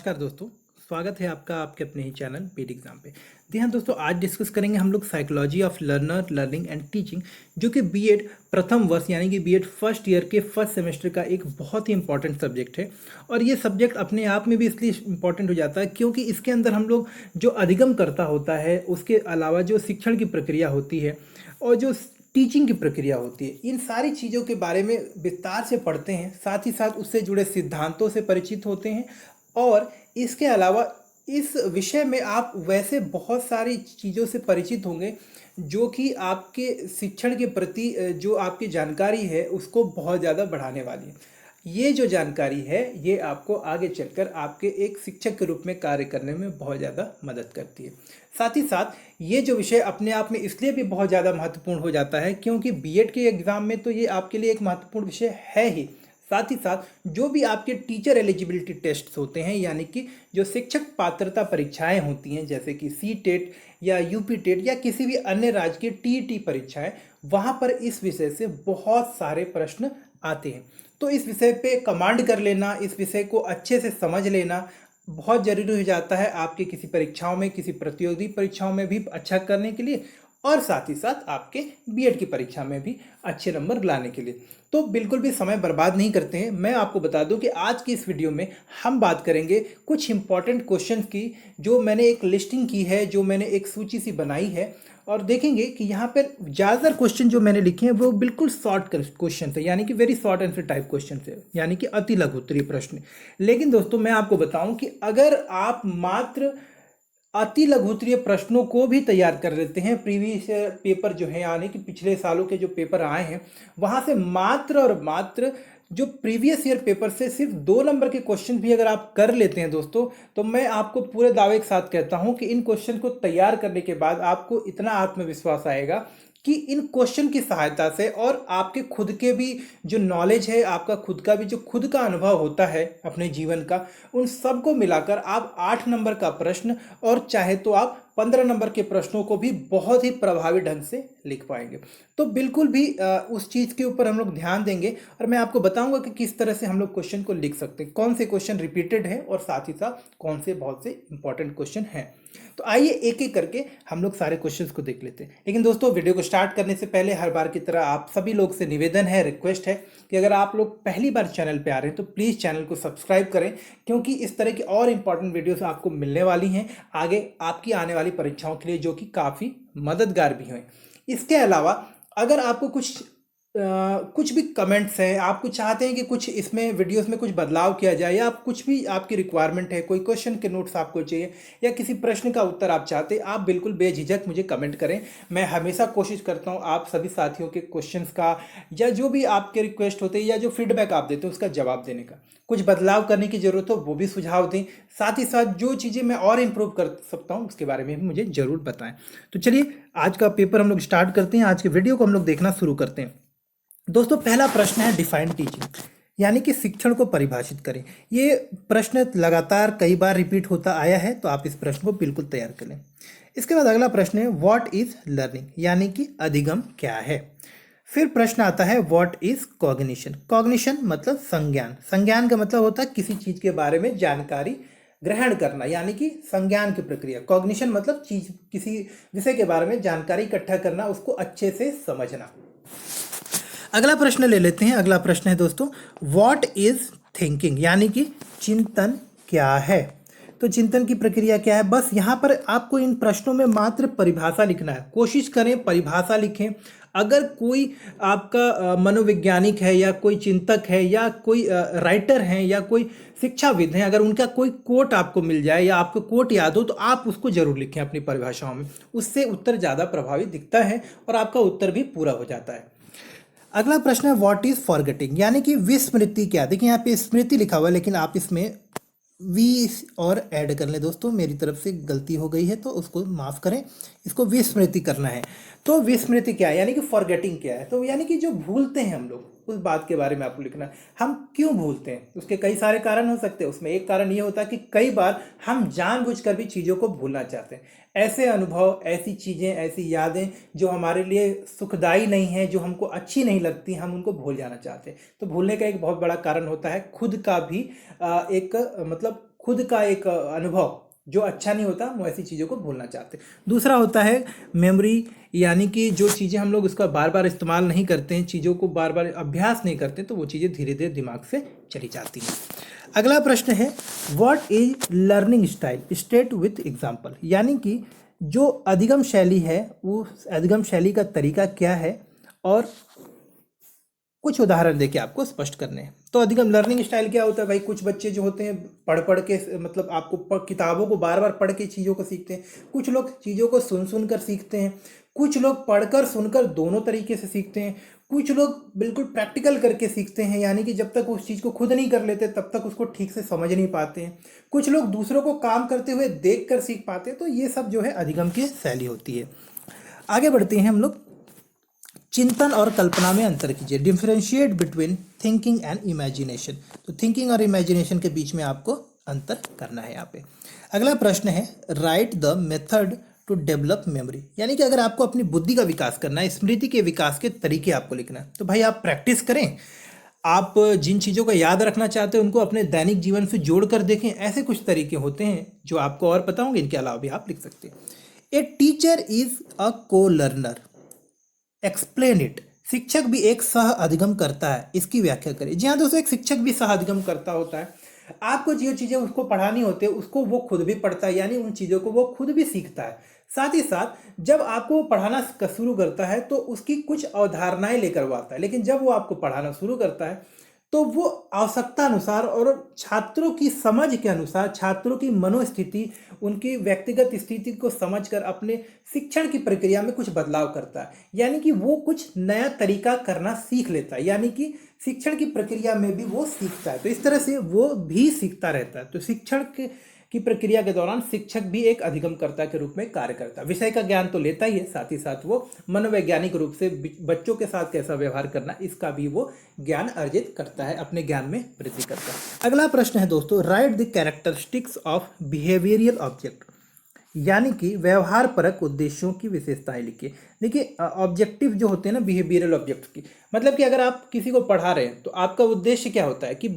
नमस्कार दोस्तों। स्वागत है आपका आपके अपने ही चैनल पेड एग्जाम पे। जी हाँ दोस्तों, आज डिस्कस करेंगे हम लोग psychology of learner learning and teaching, जो कि बीएड प्रथम वर्ष यानी कि बीएड फर्स्ट ईयर के फर्स्ट सेमेस्टर का एक बहुत ही इंपॉर्टेंट सब्जेक्ट है। और ये सब्जेक्ट अपने आप में भी इसलिए इंपॉर्टेंट हो जाता है क्योंकि इसके अंदर हम लोग जो अधिगमकर्ता होता है, उसके अलावा जो शिक्षण की प्रक्रिया होती है और जो टीचिंग की प्रक्रिया होती है, इन सारी चीज़ों के बारे में विस्तार से पढ़ते हैं। साथ ही साथ उससे जुड़े सिद्धांतों से परिचित होते हैं। और इसके अलावा इस विषय में आप वैसे बहुत सारी चीज़ों से परिचित होंगे जो कि आपके शिक्षण के प्रति जो आपकी जानकारी है उसको बहुत ज़्यादा बढ़ाने वाली है। ये जो जानकारी है ये आपको आगे चलकर आपके एक शिक्षक के रूप में कार्य करने में बहुत ज़्यादा मदद करती है। साथ ही साथ ये जो विषय अपने आप में इसलिए भी बहुत ज़्यादा महत्वपूर्ण हो जाता है क्योंकि बीएड के एग्ज़ाम में तो ये आपके लिए एक महत्वपूर्ण विषय है ही। साथ ही साथ जो भी आपके टीचर एलिजिबिलिटी टेस्ट्स होते हैं, यानी कि जो शिक्षक पात्रता परीक्षाएं होती हैं, जैसे कि सी टेट या यूपी टेट या किसी भी अन्य राज्य की टीईटी परीक्षाएं, वहां पर इस विषय से बहुत सारे प्रश्न आते हैं। तो इस विषय पे कमांड कर लेना, इस विषय को अच्छे से समझ लेना बहुत ज़रूरी हो जाता है आपके किसी परीक्षाओं में, किसी प्रतियोगी परीक्षाओं में भी अच्छा करने के लिए, और साथ ही साथ आपके बीएड की परीक्षा में भी अच्छे नंबर लाने के लिए। तो बिल्कुल भी समय बर्बाद नहीं करते हैं। मैं आपको बता दूं कि आज की इस वीडियो में हम बात करेंगे कुछ इंपॉर्टेंट क्वेश्चन की, जो मैंने एक लिस्टिंग की है, जो मैंने एक सूची सी बनाई है। और देखेंगे कि यहाँ पर ज़्यादातर क्वेश्चन जो मैंने लिखे हैं वो बिल्कुल शॉर्ट क्वेश्चन है, यानी कि very short answer type question है, यानी कि अति लघु उत्तरीय प्रश्न। लेकिन दोस्तों मैं आपको बताऊं कि अगर आप मात्र अति लघु उत्तरीय प्रश्नों को भी तैयार कर लेते हैं, प्रीवियस पेपर जो है यानी कि पिछले सालों के जो पेपर आए हैं वहां से मात्र और मात्र जो प्रीवियस ईयर पेपर से सिर्फ 2 नंबर के क्वेश्चन भी अगर आप कर लेते हैं दोस्तों, तो मैं आपको पूरे दावे के साथ कहता हूं कि इन क्वेश्चन को तैयार करने के बाद आपको इतना आत्मविश्वास आएगा कि इन क्वेश्चन की सहायता से और आपके खुद के भी जो नॉलेज है, आपका खुद का भी जो खुद का अनुभव होता है अपने जीवन का, उन सबको मिलाकर आप 8 नंबर का प्रश्न और चाहे तो आप 15 नंबर के प्रश्नों को भी बहुत ही प्रभावी ढंग से लिख पाएंगे। तो बिल्कुल भी उस चीज़ के ऊपर हम लोग ध्यान देंगे और मैं आपको बताऊंगा कि किस तरह से हम लोग क्वेश्चन को लिख सकते हैं, कौन से क्वेश्चन रिपीटेड है और साथ ही साथ कौन से बहुत से इंपॉर्टेंट क्वेश्चन हैं। तो आइए एक एक करके हम लोग सारे क्वेश्चंस को देख लेते हैं। लेकिन दोस्तों वीडियो को स्टार्ट करने से पहले हर बार की तरह आप सभी लोग से निवेदन है, रिक्वेस्ट है कि अगर आप लोग पहली बार चैनल पे आ रहे हैं तो प्लीज़ चैनल को सब्सक्राइब करें, क्योंकि इस तरह की और इंपॉर्टेंट वीडियोस आपको मिलने वाली हैं आगे आपकी आने वाली परीक्षाओं के लिए, जो कि काफ़ी मददगार भी हैं। इसके अलावा अगर आपको कुछ भी कमेंट्स हैं, आप कुछ चाहते हैं कि कुछ इसमें वीडियोस में कुछ बदलाव किया जाए, या आप कुछ भी आपकी रिक्वायरमेंट है, कोई क्वेश्चन के नोट्स आपको चाहिए या किसी प्रश्न का उत्तर आप चाहते हैं, आप बिल्कुल बेझिझक मुझे कमेंट करें। मैं हमेशा कोशिश करता हूं आप सभी साथियों के क्वेश्चंस का या जो भी आपके रिक्वेस्ट होते हैं या जो फीडबैक आप देते हैं उसका जवाब देने का। कुछ बदलाव करने की ज़रूरत हो वो भी सुझाव दें, साथ ही साथ जो चीज़ें मैं और इम्प्रूव कर सकता हूँ उसके बारे में भी मुझे ज़रूर बताएं। तो चलिए आज का पेपर हम लोग स्टार्ट करते हैं, आज के वीडियो को हम लोग देखना शुरू करते हैं। दोस्तों पहला प्रश्न है डिफाइन टीचिंग, यानी कि शिक्षण को परिभाषित करें। ये प्रश्न लगातार कई बार रिपीट होता आया है, तो आप इस प्रश्न को बिल्कुल तैयार कर लें। इसके बाद अगला प्रश्न है व्हाट इज लर्निंग, यानी कि अधिगम क्या है। फिर प्रश्न आता है व्हाट इज कॉग्निशन। कॉग्निशन मतलब संज्ञान, संज्ञान का मतलब होता है किसी चीज के बारे में जानकारी ग्रहण करना, यानी कि संज्ञान की प्रक्रिया। कॉग्निशन मतलब चीज, किसी विषय के बारे में जानकारी इकट्ठा करना, उसको अच्छे से समझना। अगला प्रश्न ले लेते हैं। अगला प्रश्न है दोस्तों व्हाट इज थिंकिंग, यानी कि चिंतन क्या है। तो चिंतन की प्रक्रिया क्या है, बस यहाँ पर आपको इन प्रश्नों में मात्र परिभाषा लिखना है। कोशिश करें परिभाषा लिखें। अगर कोई आपका मनोवैज्ञानिक है या कोई चिंतक है या कोई राइटर है या कोई शिक्षाविद हैं, अगर उनका कोई कोट आपको मिल जाए या आपको कोट याद हो तो आप उसको जरूर लिखें अपनी परिभाषाओं में, उससे उत्तर ज़्यादा प्रभावी दिखता है और आपका उत्तर भी पूरा हो जाता है। अगला प्रश्न है व्हाट इज फॉरगेटिंग, यानी कि विस्मृति क्या। देखिए यहाँ पे स्मृति लिखा हुआ है लेकिन आप इसमें वी और ऐड कर लें। दोस्तों मेरी तरफ से गलती हो गई है तो उसको माफ करें, इसको विस्मृति करना है। तो विस्मृति क्या है, यानी कि फॉरगेटिंग क्या है। तो यानी कि जो भूलते हैं हम लोग, उस बात के बारे में आपको लिखना है। हम क्यों भूलते हैं, उसके कई सारे कारण हो सकते हैं। उसमें एक कारण ये होता है कि कई बार हम जानबूझकर भी चीज़ों को भूलना चाहते हैं। ऐसे अनुभव, ऐसी चीज़ें, ऐसी यादें जो हमारे लिए सुखदायी नहीं है, जो हमको अच्छी नहीं लगती, हम उनको भूल जाना चाहते हैं। तो भूलने का एक बहुत बड़ा कारण होता है खुद का भी एक मतलब खुद का एक अनुभव जो अच्छा नहीं होता, वो ऐसी चीज़ों को भूलना चाहते हैं। दूसरा होता है मेमोरी, यानी कि जो चीज़ें हम लोग उसका बार बार इस्तेमाल नहीं करते हैं, चीज़ों को बार बार अभ्यास नहीं करते, तो वो चीज़ें धीरे धीरे दिमाग से चली जाती हैं। अगला प्रश्न है what is learning style state with example, यानी कि जो अधिगम शैली है वो अधिगम शैली का तरीका क्या है और कुछ उदाहरण देके आपको स्पष्ट करने हैं। तो अधिगम लर्निंग स्टाइल क्या होता है भाई, कुछ बच्चे जो होते हैं पढ़ पढ़ के, मतलब आपको किताबों को बार बार पढ़ के चीज़ों को सीखते हैं, कुछ लोग चीज़ों को सुन सुन कर सीखते हैं, कुछ लोग पढ़कर सुनकर दोनों तरीके से सीखते हैं, कुछ लोग बिल्कुल प्रैक्टिकल करके सीखते हैं, यानी कि जब तक उस चीज़ को खुद नहीं कर लेते तब तक उसको ठीक से समझ नहीं पाते हैं, कुछ लोग दूसरों को काम करते हुए देख कर सीख पाते हैं। तो ये सब जो है अधिगम की शैली होती है। आगे बढ़ते हैं हम लोग। चिंतन और कल्पना में अंतर कीजिए, differentiate between thinking and imagination. तो थिंकिंग और इमेजिनेशन के बीच में आपको अंतर करना है यहाँ पे। अगला प्रश्न है write the method to develop memory, यानी कि अगर आपको अपनी बुद्धि का विकास करना है, स्मृति के विकास के तरीके आपको लिखना है, तो भाई आप प्रैक्टिस करें। आप जिन चीज़ों को याद रखना चाहते हैं उनको अपने दैनिक जीवन से जोड़ कर देखें। ऐसे कुछ तरीके होते हैं जो आपको और पता होंगे, इनके अलावा भी आप लिख सकते हैं। ए टीचर इज अ को लर्नर, एक्सप्लेन इट। शिक्षक भी एक सह अधिगम करता है, इसकी व्याख्या करें। जी हाँ दोस्तों, एक शिक्षक भी सह अधिगम करता होता है। आपको जो चीज़ें उसको पढ़ानी होती है उसको वो खुद भी पढ़ता है, यानी उन चीज़ों को वो खुद भी सीखता है। साथ ही साथ जब आपको वो पढ़ाना शुरू करता है तो उसकी कुछ अवधारणाएं लेकर वो आता है, लेकिन जब वो आपको पढ़ाना शुरू करता है तो वो आवश्यकता अनुसार और छात्रों की समझ के अनुसार, छात्रों की मनोस्थिति, उनकी व्यक्तिगत स्थिति को समझकर अपने शिक्षण की प्रक्रिया में कुछ बदलाव करता है, यानी कि वो कुछ नया तरीका करना सीख लेता है, यानी कि शिक्षण की प्रक्रिया में भी वो सीखता है। तो इस तरह से वो भी सीखता रहता है। तो शिक्षण की प्रक्रिया के दौरान शिक्षक भी एक अधिगमकर्ता के रूप में कार्य करता है। विषय का ज्ञान तो लेता ही है, साथ ही साथ वो मनोवैज्ञानिक रूप से बच्चों के साथ कैसा व्यवहार करना, इसका भी वो ज्ञान अर्जित करता है, अपने ज्ञान में वृद्धि करता है। अगला प्रश्न है दोस्तों, right the characteristics of behavioural object, यानी कि व्यवहार परक उद्देश्यों की विशेषताएं लिखिए। देखिए ऑब्जेक्टिव जो होते हैं ना बिहेवियरल ऑब्जेक्ट की, मतलब कि अगर आप किसी को पढ़ा रहे हैं तो आपका उद्देश्य क्या होता है कि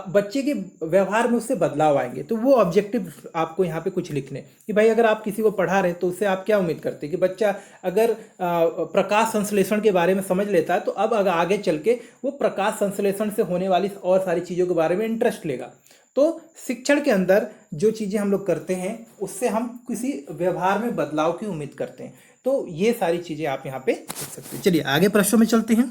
बच्चे के व्यवहार में उससे बदलाव आएंगे। तो वो ऑब्जेक्टिव आपको यहाँ पे कुछ लिखने कि भाई अगर आप किसी को पढ़ा रहे हैं तो उससे आप क्या उम्मीद करते हैं कि बच्चा अगर प्रकाश संश्लेषण के बारे में समझ लेता है तो अब अगर आगे चल के वो प्रकाश संश्लेषण से होने वाली और सारी चीज़ों के बारे में इंटरेस्ट लेगा। तो शिक्षण के अंदर जो चीज़ें हम लोग करते हैं उससे हम किसी व्यवहार में बदलाव की उम्मीद करते हैं। तो ये सारी चीज़ें आप यहाँ पे लिख सकते हैं। चलिए आगे प्रश्नों में चलते हैं।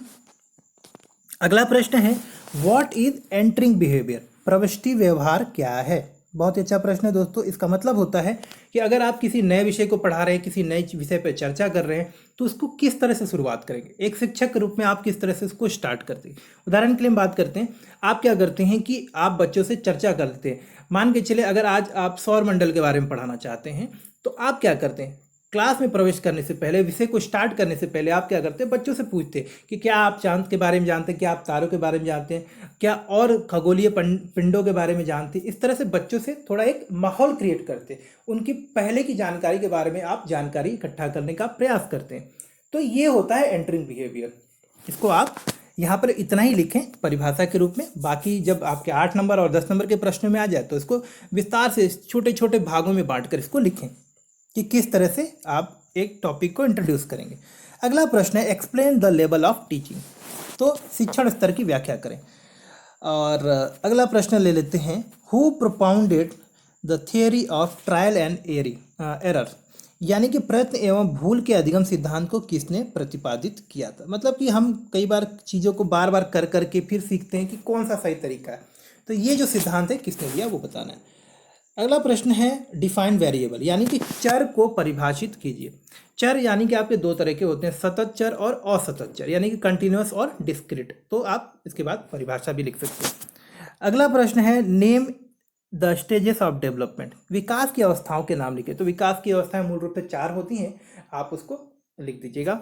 अगला प्रश्न है व्हाट इज एंटरिंग बिहेवियर, प्रविष्टि व्यवहार क्या है। बहुत ही अच्छा प्रश्न है दोस्तों। इसका मतलब होता है कि अगर आप किसी नए विषय को पढ़ा रहे हैं, किसी नए विषय पर चर्चा कर रहे हैं, तो उसको किस तरह से शुरुआत करेंगे। एक शिक्षक के रूप में आप किस तरह से उसको स्टार्ट करते हैं। उदाहरण के लिए हम बात करते हैं, आप क्या करते हैं कि आप बच्चों से चर्चा करते हैं। मान के चले अगर आज आप सौर मंडल के बारे में पढ़ाना चाहते हैं तो आप क्या करते हैं, क्लास में प्रवेश करने से पहले, विषय को स्टार्ट करने से पहले आप क्या करते हैं, बच्चों से पूछते हैं कि क्या आप चांद के बारे में जानते हैं, क्या आप तारों के बारे में जानते हैं, क्या और खगोलीय पिंडों के बारे में जानते हैं। इस तरह से बच्चों से थोड़ा एक माहौल क्रिएट करते हैं, उनकी पहले की जानकारी के बारे में आप जानकारी इकट्ठा करने का प्रयास करते हैं। तो ये होता है एंटरिंग बिहेवियर। इसको आप यहाँ पर इतना ही लिखें परिभाषा के रूप में। बाकी जब आपके 8 नंबर और 10 नंबर के प्रश्नों में आ जाए तो इसको विस्तार से छोटे छोटे भागों में बांटकर इसको लिखें कि किस तरह से आप एक टॉपिक को इंट्रोड्यूस करेंगे। अगला प्रश्न है explain the level of teaching, तो शिक्षण स्तर की व्याख्या करें। और अगला प्रश्न ले लेते हैं who propounded the theory of trial and error, यानी कि प्रयत्न एवं भूल के अधिगम सिद्धांत को किसने प्रतिपादित किया था। मतलब कि हम कई बार चीज़ों को बार बार कर करके फिर सीखते हैं कि कौन सा सही तरीका है। तो ये जो सिद्धांत है किसने दिया वो बताना है। अगला प्रश्न है डिफाइन वेरिएबल, यानी कि चर को परिभाषित कीजिए। चर यानी कि आपके दो तरह के होते हैं, सतत चर और असतत चर, यानी कि कंटिन्यूअस और डिस्क्रीट। तो आप इसके बाद परिभाषा भी लिख सकते हैं। अगला प्रश्न है name the stages of development, विकास की अवस्थाओं के नाम लिखे। तो विकास की अवस्थाएं मूल रूप से 4 होती हैं, आप उसको लिख दीजिएगा।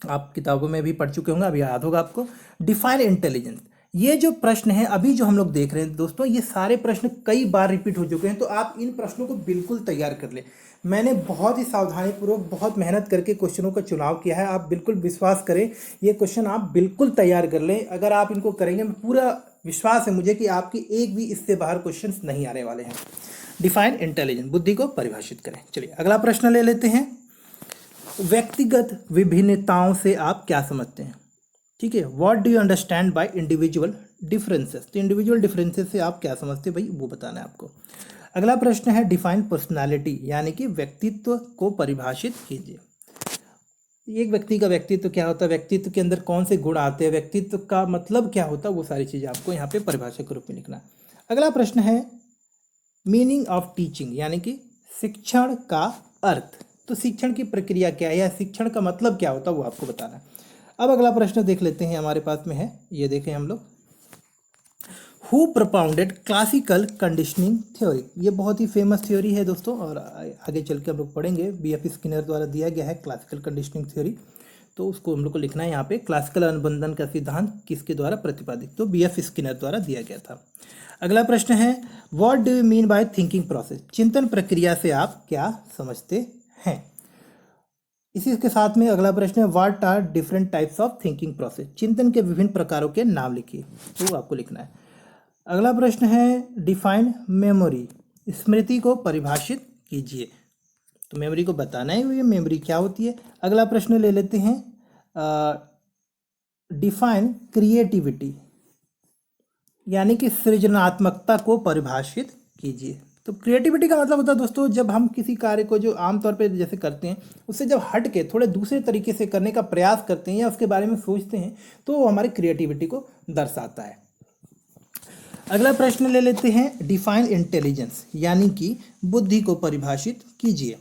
आप किताबों में भी पढ़ चुके होंगे, अभी याद होगा आपको। डिफाइन इंटेलिजेंस, ये जो प्रश्न है अभी जो हम लोग देख रहे हैं दोस्तों, ये सारे प्रश्न कई बार रिपीट हो चुके हैं। तो आप इन प्रश्नों को बिल्कुल तैयार कर लें। मैंने बहुत ही सावधानीपूर्वक, बहुत मेहनत करके क्वेश्चनों का चुनाव किया है। आप बिल्कुल विश्वास करें, ये क्वेश्चन आप बिल्कुल तैयार कर लें। अगर आप इनको करेंगे, मैं पूरा विश्वास है मुझे कि आपकी एक भी इससे बाहर क्वेश्चंस नहीं आने वाले हैं। डिफाइन इंटेलिजेंस, बुद्धि को परिभाषित करें। चलिए अगला प्रश्न ले लेते हैं। व्यक्तिगत विभिन्नताओं से आप क्या समझते हैं? ठीक है, what do you understand by individual differences? तो इंडिविजुअल डिफरेंसेस से आप क्या समझते हैं भाई, वो बताना है आपको। अगला प्रश्न है डिफाइन पर्सनालिटी, यानी कि व्यक्तित्व को परिभाषित कीजिए। एक व्यक्ति का व्यक्तित्व क्या होता है, व्यक्तित्व के अंदर कौन से गुण आते हैं, व्यक्तित्व का मतलब क्या होता है, वो सारी चीज़ें आपको यहाँ पे परिभाषा के रूप में लिखना है। अगला प्रश्न है मीनिंग ऑफ टीचिंग, यानी कि शिक्षण का अर्थ। तो शिक्षण की प्रक्रिया क्या है या शिक्षण का मतलब क्या होता है वो आपको बताना है। अब अगला प्रश्न देख लेते हैं, हमारे पास में है, ये देखें हम लोग। Who propounded classical conditioning theory? ये बहुत ही फेमस थ्योरी है दोस्तों, और आगे चल के हम लोग पढ़ेंगे। BF स्किनर द्वारा दिया गया है क्लासिकल कंडीशनिंग थ्योरी, तो उसको हम लोग को लिखना है यहाँ पे। क्लासिकल अनुबंधन का सिद्धांत किसके द्वारा प्रतिपादित? तो BF स्किनर द्वारा दिया गया था। अगला प्रश्न है what do you mean by thinking process? चिंतन प्रक्रिया से आप क्या समझते हैं? इसी के साथ में अगला प्रश्न है what are different types of thinking process? चिंतन के विभिन्न प्रकारों के नाम लिखिए, तो आपको लिखना है। अगला प्रश्न है डिफाइन मेमोरी, स्मृति को परिभाषित कीजिए। तो मेमोरी को बताना है ये मेमोरी क्या होती है। अगला प्रश्न ले लेते हैं डिफाइन क्रिएटिविटी, यानी कि सृजनात्मकता को परिभाषित कीजिए। तो क्रिएटिविटी का मतलब होता है दोस्तों, जब हम किसी कार्य को जो आमतौर पे जैसे करते हैं उससे जब हट के थोड़े दूसरे तरीके से करने का प्रयास करते हैं या उसके बारे में सोचते हैं, तो वो हमारी क्रिएटिविटी को दर्शाता है। अगला प्रश्न ले लेते हैं डिफाइन इंटेलिजेंस, यानी कि बुद्धि को परिभाषित कीजिए।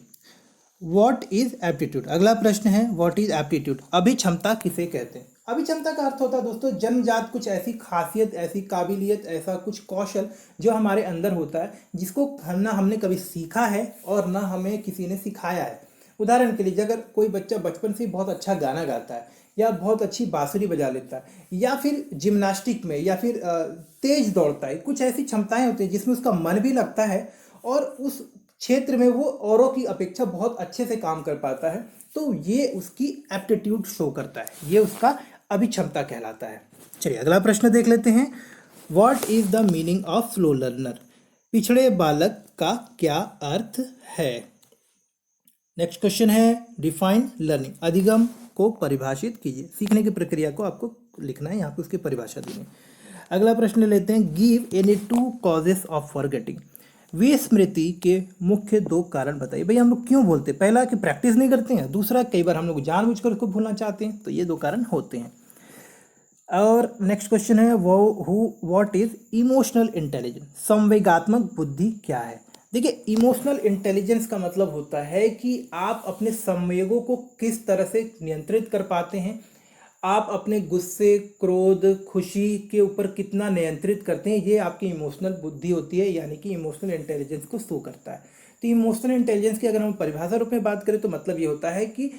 What is aptitude? अगला प्रश्न है व्हाट इज एप्टीट्यूड? अभिक्षमता किसे कहते हैं? अभिक्षमता का अर्थ होता है दोस्तों जन्मजात कुछ ऐसी खासियत, ऐसी काबिलियत, ऐसा कुछ कौशल जो हमारे अंदर होता है, जिसको ना हमने कभी सीखा है और ना हमें किसी ने सिखाया है। उदाहरण के लिए अगर कोई बच्चा बचपन से बहुत अच्छा गाना गाता है या बहुत अच्छी बांसुरी बजा लेता है या फिर जिम्नास्टिक में या फिर तेज दौड़ता है, कुछ ऐसी क्षमताएं होती हैं जिसमें उसका मन भी लगता है और उस क्षेत्र में वो औरों की अपेक्षा बहुत अच्छे से काम कर पाता है, तो ये उसकी एप्टीट्यूड शो करता है, ये उसका अभिक्षमता कहलाता है। चलिए अगला प्रश्न देख लेते हैं। What is the meaning of slow learner? पिछड़े बालक का क्या अर्थ है? नेक्स्ट क्वेश्चन है डिफाइन लर्निंग, अधिगम को परिभाषित कीजिए। सीखने की प्रक्रिया को आपको लिखना है, यहाँ पे उसकी परिभाषा दी है। अगला प्रश्न लेते हैं give any 2 causes of forgetting, विस्मृति के मुख्य 2 कारण बताइए। भाई हम लोग क्यों बोलते हैं? पहला कि प्रैक्टिस नहीं करते हैं, दूसरा कई बार हम लोग जानबूझकर उसको भूलना चाहते हैं, तो ये 2 कारण होते हैं। और नेक्स्ट क्वेश्चन है व्हाट इज इमोशनल इंटेलिजेंस? संवेगात्मक बुद्धि क्या है? देखिए इमोशनल इंटेलिजेंस का मतलब होता है कि आप अपने संवेगों को किस तरह से नियंत्रित कर पाते हैं, आप अपने गुस्से, क्रोध, खुशी के ऊपर कितना नियंत्रित करते हैं, ये आपकी इमोशनल बुद्धि होती है, यानी कि इमोशनल इंटेलिजेंस को शो करता है। तो इमोशनल इंटेलिजेंस की अगर हम परिभाषा रूप में बात करें तो मतलब ये होता है कि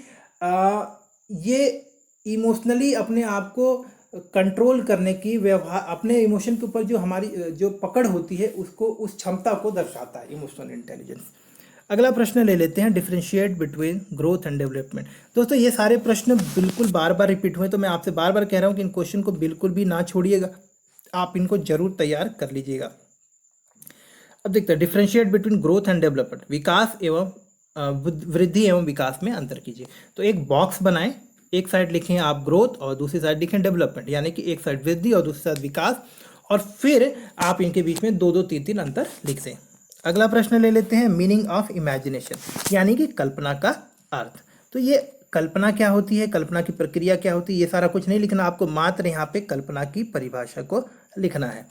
ये इमोशनली अपने आप को कंट्रोल करने की व्यवहार, अपने इमोशन के ऊपर जो हमारी जो पकड़ होती है उसको, उस क्षमता को दर्शाता है इमोशनल इंटेलिजेंस। अगला प्रश्न ले लेते हैं differentiate between growth and development. दोस्तों ये सारे प्रश्न बिल्कुल बार बार रिपीट हुए, तो मैं आपसे बार बार कह रहा हूँ कि इन क्वेश्चन को बिल्कुल भी ना छोड़िएगा, आप इनको जरूर तैयार कर लीजिएगा। अब देखते हैं differentiate between growth and development, विकास एवं वृद्धि एवं विकास में अंतर कीजिए। तो एक बॉक्स बनाएं, एक साइड लिखें आप ग्रोथ और दूसरी साइड लिखें डेवलपमेंट, यानी कि एक साइड वृद्धि और दूसरी साइड विकास, और फिर आप इनके बीच में 2-2, 3-3 अंतर लिख दें। अगला प्रश्न ले लेते हैं मीनिंग ऑफ इमेजिनेशन, यानी कि कल्पना का अर्थ। तो ये कल्पना क्या होती है, कल्पना की प्रक्रिया क्या होती है, ये सारा कुछ नहीं लिखना आपको, मात्र यहाँ पे कल्पना की परिभाषा को लिखना है।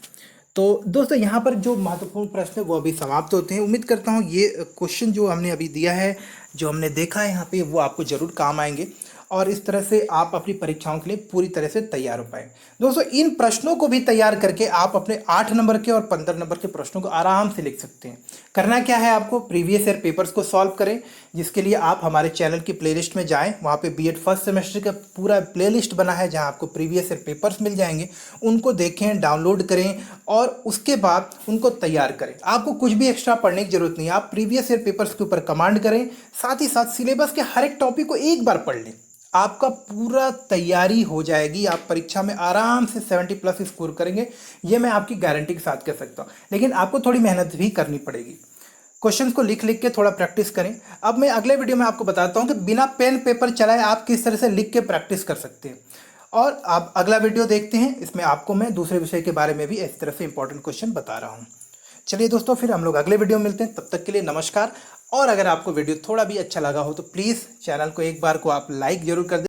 तो दोस्तों यहाँ पर जो महत्वपूर्ण प्रश्न है वो अभी समाप्त होते हैं। उम्मीद करता हूँ ये क्वेश्चन जो हमने अभी दिया है, जो हमने देखा है यहाँ पे, वो आपको जरूर काम आएंगे और इस तरह से आप अपनी परीक्षाओं के लिए पूरी तरह से तैयार हो पाए। दोस्तों इन प्रश्नों को भी तैयार करके आप अपने 8 नंबर के और 15 नंबर के प्रश्नों को आराम से लिख सकते हैं। करना क्या है आपको, प्रीवियस ईयर पेपर्स को सॉल्व करें, जिसके लिए आप हमारे चैनल की प्लेलिस्ट में जाएं, वहाँ पे बीएड फर्स्ट सेमेस्टर का पूरा प्लेलिस्ट बना है जहाँ आपको प्रीवियस ईयर पेपर्स मिल जाएंगे, उनको देखें, डाउनलोड करें और उसके बाद उनको तैयार करें। आपको कुछ भी एक्स्ट्रा पढ़ने की जरूरत नहीं है, आप प्रीवियस ईयर पेपर्स के ऊपर कमांड करें, साथ ही साथ सिलेबस के हर एक टॉपिक को एक बार पढ़ लें। आपका पूरा तैयारी हो जाएगी, आप परीक्षा में आराम से 70+ स्कोर करेंगे, ये मैं आपकी गारंटी के साथ कह सकता हूँ। लेकिन आपको थोड़ी मेहनत भी करनी पड़ेगी। क्वेश्चंस को लिख लिख के थोड़ा प्रैक्टिस करें। अब मैं अगले वीडियो में आपको बताता हूँ कि बिना पेन पेपर चलाए आप किस तरह से लिख के प्रैक्टिस कर सकते हैं। और आप अगला वीडियो देखते हैं, इसमें आपको मैं दूसरे विषय के बारे में भी इस तरह से इंपॉर्टेंट क्वेश्चन बता रहा हूँ। चलिए दोस्तों, फिर हम लोग अगले वीडियो में मिलते हैं, तब तक के लिए नमस्कार। और अगर आपको वीडियो थोड़ा भी अच्छा लगा हो तो प्लीज़ चैनल को एक बार को आप लाइक जरूर कर दें।